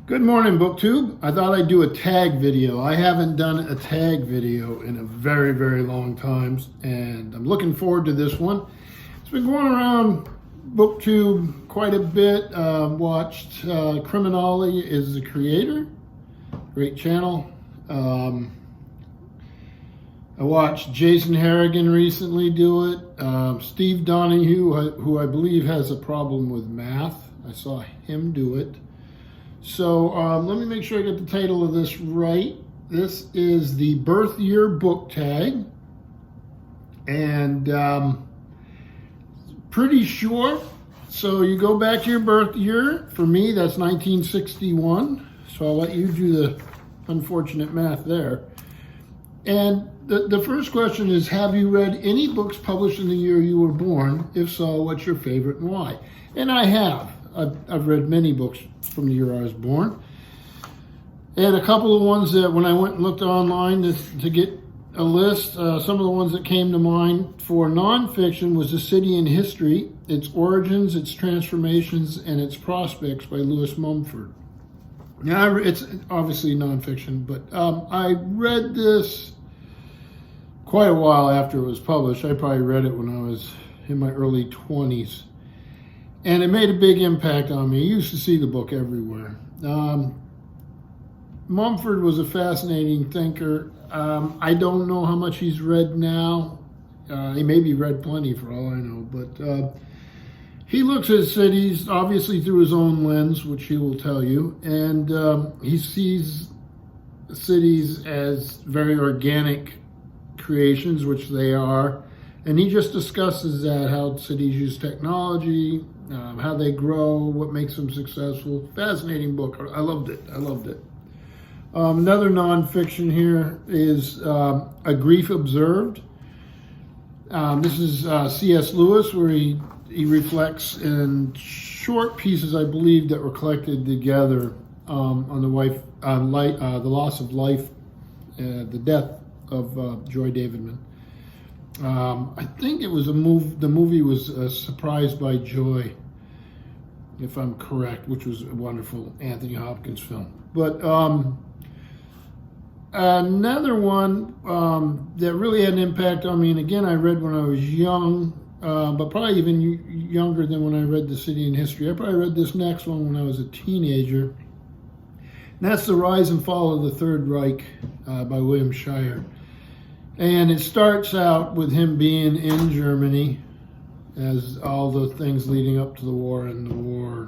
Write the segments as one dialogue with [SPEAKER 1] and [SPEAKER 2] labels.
[SPEAKER 1] Good morning, BookTube. I thought I'd do a tag video. I haven't done a tag video in a very, very long time, and I'm looking forward to this one. It's been going around BookTube quite a bit. Watched Criminale is the creator. Great channel. I watched Jason Harrigan recently do it. Steve Donahue, who I believe has a problem with math. I saw him do it. So let me make sure I get the title of this right. This is the birth year book tag. And pretty short. So you go back to your birth year. For me, that's 1961. So I'll let you do the unfortunate math there. And the first question is, have you read any books published in the year you were born? If so, what's your favorite and why? And I have. I've read many books from the year I was born. And a couple of ones that when I went and looked online to get a list, some of the ones that came to mind for nonfiction was The City in History, Its Origins, Its Transformations, and Its Prospects by Lewis Mumford. Now, it's obviously nonfiction, but I read this quite a while after it was published. I probably read it when I was in my early 20s. And it made a big impact on me. I used to see the book everywhere. Mumford was a fascinating thinker. I don't know how much he's read now. He maybe read plenty for all I know. But he looks at cities, obviously through his own lens, which he will tell you. And he sees cities as very organic creations, which they are. And he just discusses that, how cities use technology, how they grow, what makes them successful. Fascinating book. I loved it. Another nonfiction here is A Grief Observed. This is C.S. Lewis, where he reflects in short pieces, I believe, that were collected together on the loss of life, the death of Joy Davidman. I think it was the movie was Surprised by Joy, if I'm correct, which was a wonderful Anthony Hopkins film. But another one that really had an impact on me, and again, I read when I was young, but probably even younger than when I read The City in History. I probably read this next one when I was a teenager. And that's The Rise and Fall of the Third Reich by William Shirer. And it starts out with him being in Germany, as all the things leading up to the war, and the war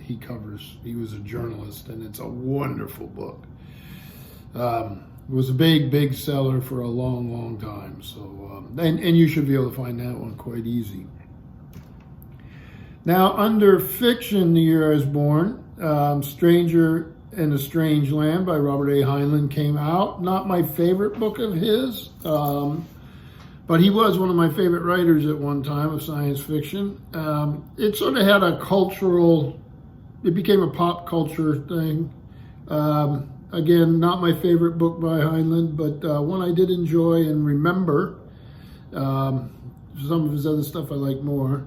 [SPEAKER 1] he covers. He was a journalist, and it's a wonderful book. It was a big seller for a long time. So, and you should be able to find that one quite easy. Now, under fiction, the year I was born, Stranger in a Strange Land by Robert A. Heinlein came out. Not my favorite book of his, but he was one of my favorite writers at one time of science fiction. It sort of had a cultural, it became a pop culture thing. Again, not my favorite book by Heinlein, but one I did enjoy and remember. Some of his other stuff I like more.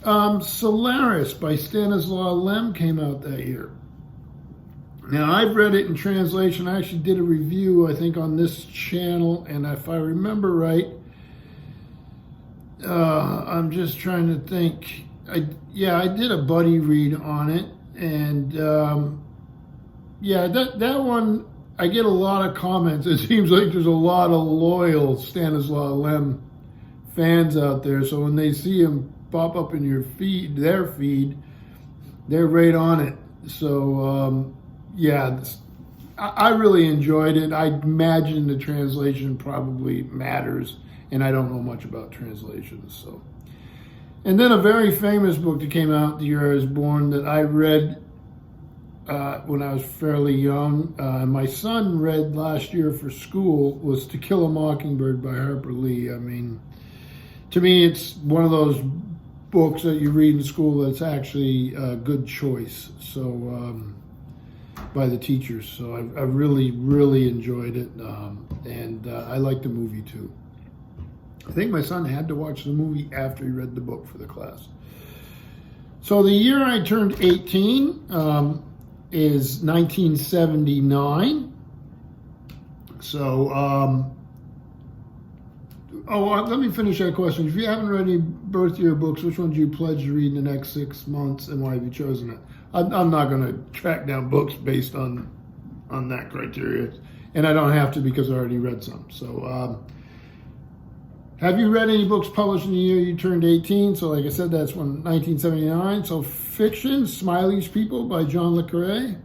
[SPEAKER 1] Solaris by Stanislaw Lem came out that year. Now, I've read it in translation. I actually did a review, I think, on this channel, and if I remember right, I'm just trying to think. I did a buddy read on it, and that one, I get a lot of comments. It seems like there's a lot of loyal Stanislaw Lem fans out there, so when they see him pop up in your feed, they're right on it. So, I really enjoyed it. I imagine the translation probably matters, and I don't know much about translations. So, and then a very famous book that came out the year I was born that I read when I was fairly young. My son read last year for school was To Kill a Mockingbird by Harper Lee. I mean, to me, it's one of those books that you read in school that's actually a good choice. So. By the teachers, so I really enjoyed it, and I liked the movie too. I think my son had to watch the movie after he read the book for the class. So the year I turned 18, is 1979. So, let me finish that question. If you haven't read any birth year books, which one do you pledge to read in the next 6 months, and why have you chosen it? I'm not going to track down books based on that criteria, and I don't have to because I already read some. So, have you read any books published in the year you turned 18? So, like I said, that's 1979. So, fiction, Smiley's People by John le Carré.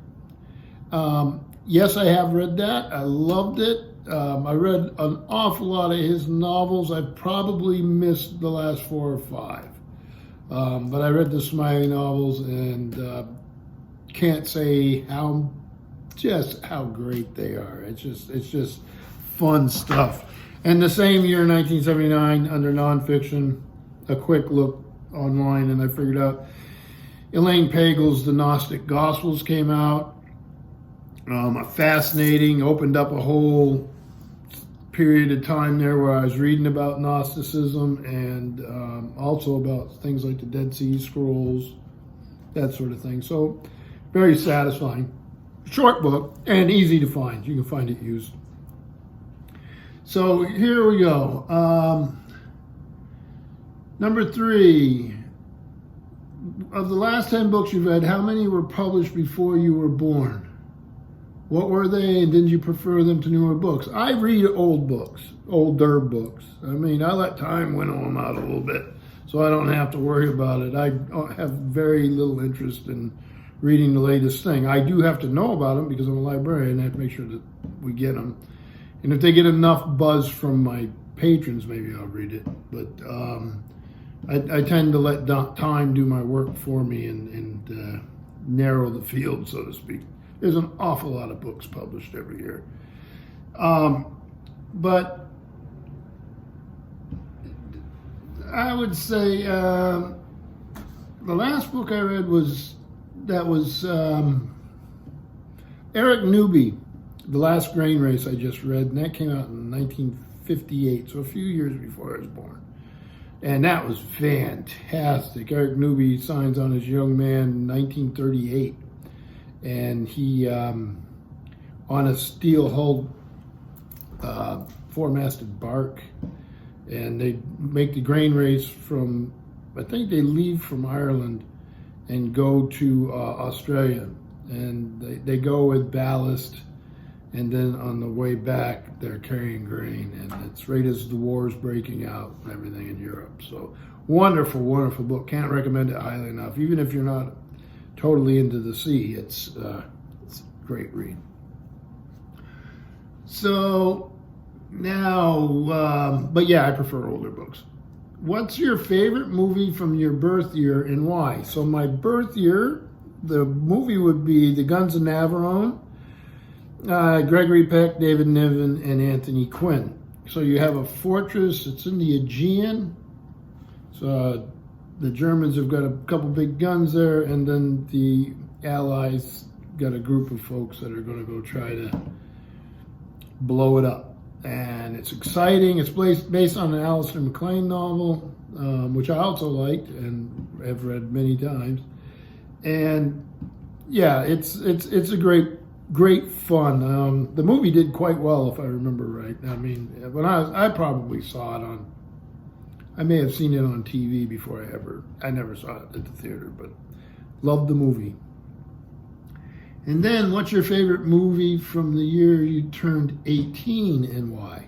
[SPEAKER 1] Yes, I have read that. I loved it. I read an awful lot of his novels. I probably missed the last 4 or 5. But I read the Smiley novels and can't say how great they are. It's just fun stuff. And the same year, 1979, under nonfiction, a quick look online, and I figured out Elaine Pagels' The Gnostic Gospels came out. Fascinating, opened up a whole period of time there where I was reading about Gnosticism and also about things like the Dead Sea Scrolls, that sort of thing. So, very satisfying. Short book and easy to find. You can find it used. So here we go. Number 3. Of the last 10 books you've read, how many were published before you were born? What were they, and did you prefer them to newer books? I read older books. I mean, I let time winnow them out a little bit, so I don't have to worry about it. I have very little interest in reading the latest thing. I do have to know about them because I'm a librarian. I have to make sure that we get them. And if they get enough buzz from my patrons, maybe I'll read it. But I tend to let time do my work for me and narrow the field, so to speak. There's an awful lot of books published every year. But I would say the last book I read was Eric Newby, The Last Grain Race, I just read, and that came out in 1958, so a few years before I was born. And that was fantastic. Eric Newby signs on as young man in 1938. And he, on a steel-hulled, four-masted bark, and they make the grain race from, I think they leave from Ireland and go to Australia. And they go with ballast, and then on the way back, they're carrying grain. And it's right as the war's breaking out and everything in Europe. So wonderful, wonderful book. Can't recommend it highly enough. Even if you're not totally into the sea, it's a great read. So now, but yeah, I prefer older books. What's your favorite movie from your birth year and why? So my birth year, the movie would be The Guns of Navarone, Gregory Peck, David Niven, and Anthony Quinn. So you have a fortress, it's in the Aegean. So the Germans have got a couple big guns there, and then the Allies got a group of folks that are going to go try to blow it up. And it's exciting. It's based on an Alistair MacLean novel, which I also liked and have read many times. And yeah, it's a great fun. The movie did quite well, if I remember right. I mean, when I probably saw it on, I may have seen it on TV before I never saw it at the theater, but loved the movie. And then, what's your favorite movie from the year you turned 18 and why?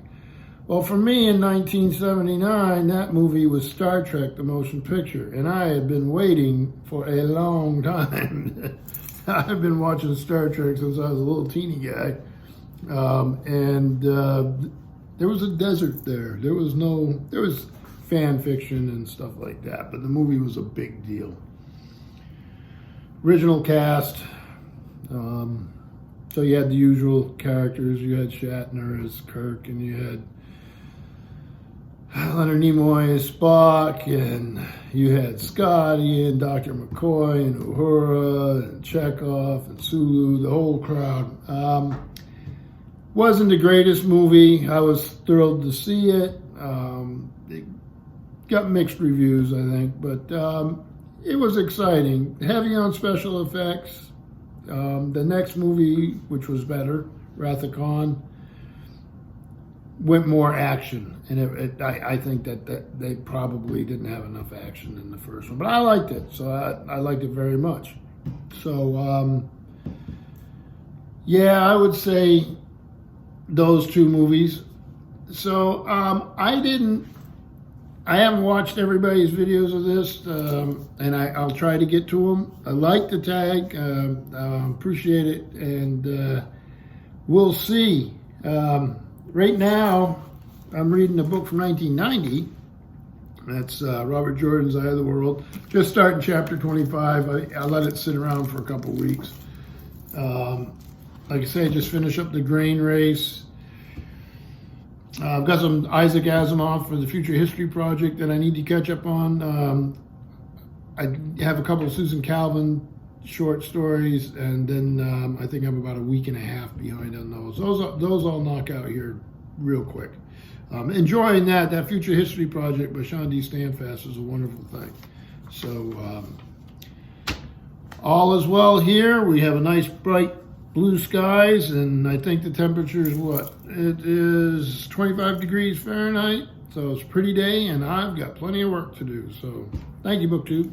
[SPEAKER 1] Well, for me in 1979, that movie was Star Trek, the motion picture, and I had been waiting for a long time. I've been watching Star Trek since I was a little teeny guy, and there was a desert there. There was fan fiction and stuff like that, but the movie was a big deal. Original cast, so you had the usual characters. You had Shatner as Kirk, and you had Leonard Nimoy as Spock, and you had Scotty and Dr. McCoy and Uhura and Chekhov and Sulu, the whole crowd. Wasn't the greatest movie. I was thrilled to see it. It got mixed reviews, I think, but it was exciting. Heavy on special effects, The next movie, which was better, Wrath of Khan, went more action, and I think that they probably didn't have enough action in the first one, but I liked it, so I liked it very much. So yeah, I would say those two movies. So I haven't watched everybody's videos of this, and I'll try to get to them. I like the tag, appreciate it, and we'll see. Right now, I'm reading a book from 1990. That's Robert Jordan's Eye of the World. Just starting chapter 25. I let it sit around for a couple weeks. Like I say, just finish up the grain race. I've got some Isaac Asimov for the Future History Project that I need to catch up on. I have a couple of Susan Calvin short stories, and then I think I'm about a week and a half behind on those. Those all knock out here real quick. Enjoying that Future History Project by Sean D. Standfast is a wonderful thing. So all is well here. We have a nice bright blue skies, and I think the temperature is what? It is 25 degrees Fahrenheit, so it's a pretty day, and I've got plenty of work to do. So thank you, BookTube.